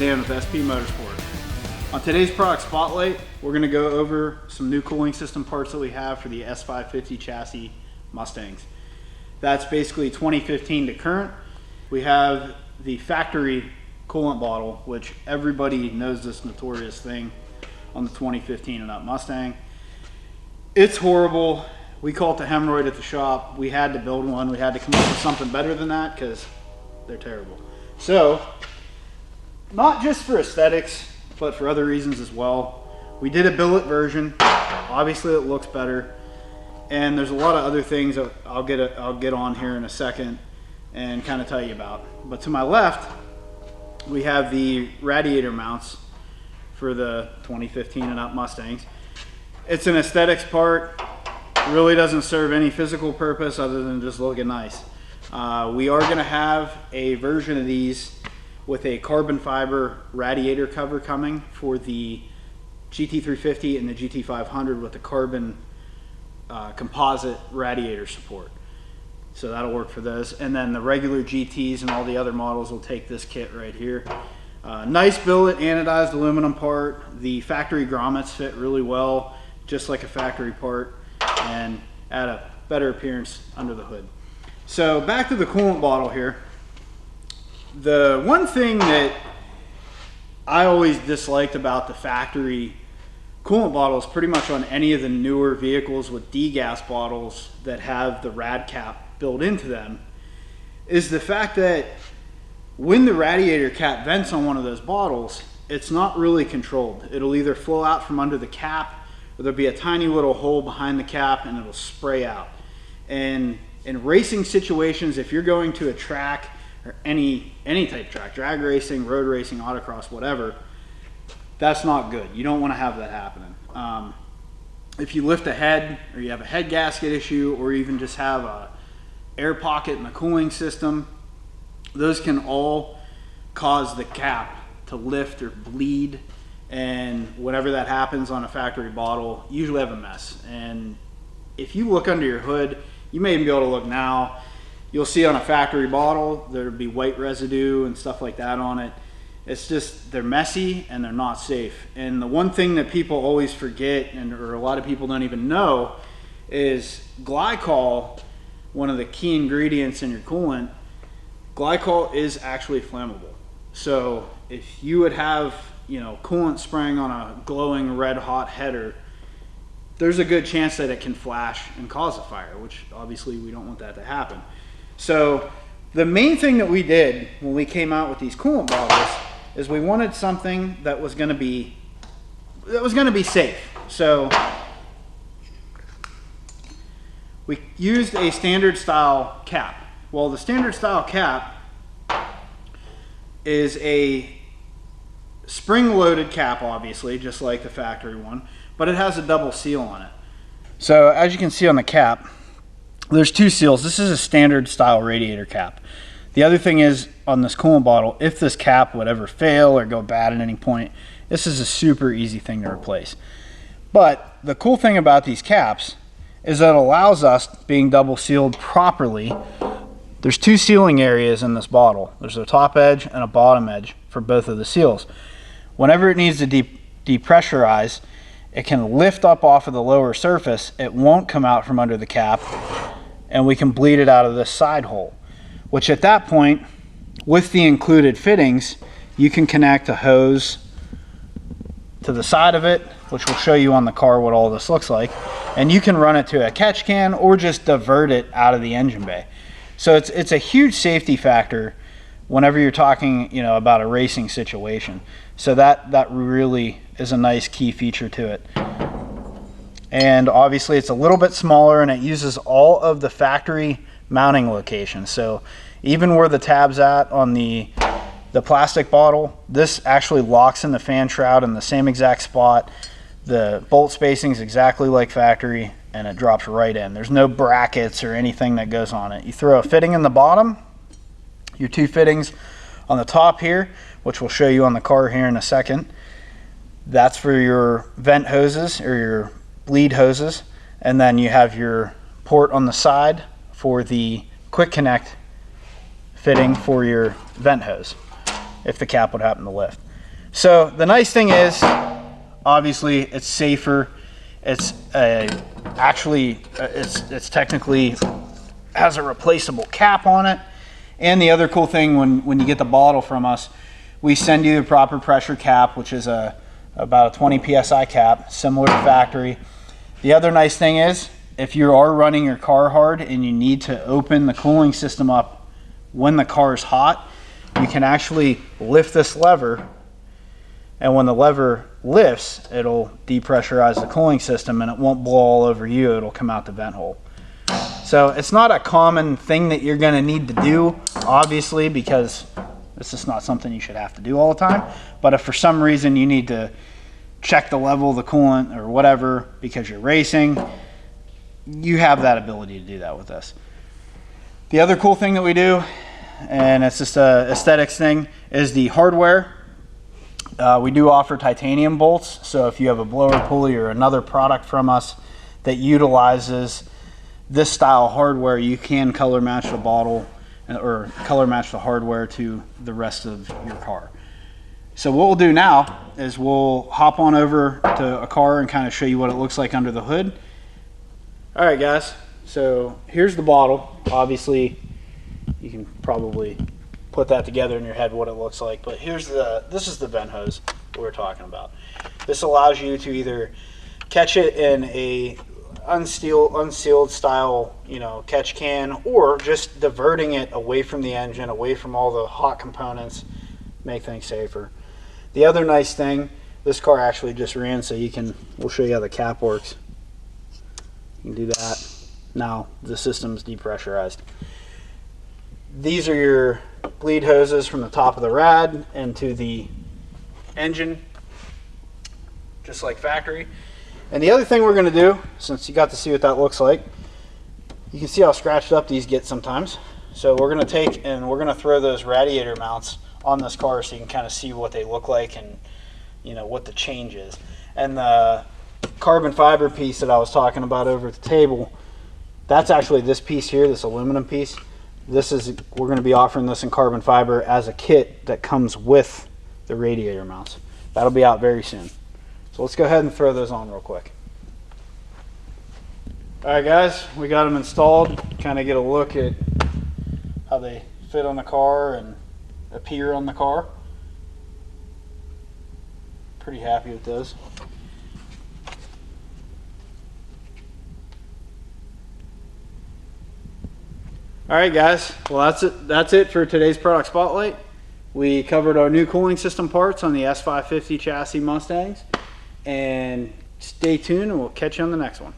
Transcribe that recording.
Dan with SP Motorsport. On today's product spotlight, we're going to go over some new cooling system parts that we have for the S550 chassis Mustangs. That's basically 2015 to current. We have the factory coolant bottle, which everybody knows this notorious thing on the 2015 and up Mustang. It's horrible. We call it the hemorrhoid at the shop. We had to build one. We had to come up with something better than that because they're terrible. So, not just for aesthetics, but for other reasons as well. We did a billet version. Obviously, it looks better. And there's a lot of other things that I'll get on here in a second and kind of tell you about. But to my left, we have the radiator mounts for the 2015 and up Mustangs. It's an aesthetics part. It really doesn't serve any physical purpose other than just looking nice. We are going to have a version of these with a carbon fiber radiator cover coming for the GT350 and the GT500 with the carbon composite radiator support. So that'll work for those. And then the regular GTs and all the other models will take this kit right here. Nice billet anodized aluminum part. The factory grommets fit really well, just like a factory part, and add a better appearance under the hood. So back to the coolant bottle here. The one thing that I always disliked about the factory coolant bottles, pretty much on any of the newer vehicles with degas bottles that have the rad cap built into them, is the fact that when the radiator cap vents on one of those bottles, it's not really controlled. It'll either flow out from under the cap, or there'll be a tiny little hole behind the cap and it'll spray out. And in racing situations, if you're going to a track or any type of track, drag racing, road racing, autocross, whatever, that's not good. You don't want to have that happening. If you lift a head, or you have a head gasket issue, or even just have a air pocket in the cooling system, those can all cause the cap to lift or bleed, and whenever that happens on a factory bottle, you usually have a mess. And if you look under your hood, you may even be able to look now, you'll see on a factory bottle there'll be white residue and stuff like that on it. It's just, they're messy and they're not safe. And the one thing that people always forget, or a lot of people don't even know, is glycol, one of the key ingredients in your coolant. Glycol is actually flammable. So if you would have, coolant spraying on a glowing red hot header, there's a good chance that it can flash and cause a fire, which obviously we don't want that to happen. So the main thing that we did when we came out with these coolant bottles is we wanted something that was going to be safe. So we used a standard style cap. Well, the standard style cap is a spring-loaded cap, obviously, just like the factory one, but it has a double seal on it. So as you can see on the cap, there's two seals. This is a standard style radiator cap. The other thing is, on this coolant bottle, if this cap would ever fail or go bad at any point, this is a super easy thing to replace. But the cool thing about these caps is that it allows us, being double sealed properly, there's two sealing areas in this bottle. There's a top edge and a bottom edge for both of the seals. Whenever it needs to depressurize, it can lift up off of the lower surface. It won't come out from under the cap, and we can bleed it out of this side hole, which at that point, with the included fittings, you can connect a hose to the side of it, which will show you on the car what all this looks like, and you can run it to a catch can or just divert it out of the engine bay. So it's a huge safety factor whenever you're talking, about a racing situation. So that really is a nice key feature to it. And obviously it's a little bit smaller, and it uses all of the factory mounting locations. So even where the tab's at on the plastic bottle, this actually locks in the fan shroud in the same exact spot. The bolt spacing is exactly like factory, and it drops right in. There's no brackets or anything that goes on it. You throw a fitting in the bottom, your two fittings on the top here, which we'll show you on the car here in a second. That's for your vent hoses or your bleed hoses, and then you have your port on the side for the quick connect fitting for your vent hose if the cap would happen to lift. So the nice thing is, obviously, it's safer. It's it's technically has a replaceable cap on it. And the other cool thing, when you get the bottle from us, we send you the proper pressure cap, which is about a 20 psi cap, similar to factory. The other nice thing is, if you are running your car hard and you need to open the cooling system up when the car is hot, you can actually lift this lever, and when the lever lifts, it'll depressurize the cooling system and it won't blow all over you. It'll come out the vent hole. So it's not a common thing that you're going to need to do, obviously, because this is not something you should have to do all the time. But if for some reason you need to check the level of the coolant or whatever because you're racing, you have that ability to do that with this. The other cool thing that we do, and it's just a aesthetics thing, is the hardware. We do offer titanium bolts, so if you have a blower pulley or another product from us that utilizes this style hardware, you can color match the bottle or color match the hardware to the rest of your car. So what we'll do now is we'll hop on over to a car and kind of show you what it looks like under the hood. All right, guys, so here's the bottle. Obviously, you can probably put that together in your head what it looks like, but this is the vent hose we're talking about. This allows you to either catch it in a unsealed style, catch can, or just diverting it away from the engine, away from all the hot components, make things safer. The other nice thing, this car actually just ran, so we'll show you how the cap works. You can do that. Now the system's depressurized. These are your bleed hoses from the top of the rad into the engine, just like factory. And the other thing we're going to do, since you got to see what that looks like, you can see how scratched up these get sometimes. So we're going to take and we're going to throw those radiator mounts on this car so you can kind of see what they look like and what the change is. And the carbon fiber piece that I was talking about over at the table, that's actually this piece here, this aluminum piece. We're going to be offering this in carbon fiber as a kit that comes with the radiator mounts. That'll be out very soon. So let's go ahead and throw those on real quick. All right, guys, we got them installed. Kind of get a look at how they fit on the car and appear on the car. Pretty happy with those. All right, guys, well, that's it for today's product spotlight. We covered our new cooling system parts on the S550 chassis Mustangs, and stay tuned and we'll catch you on the next one.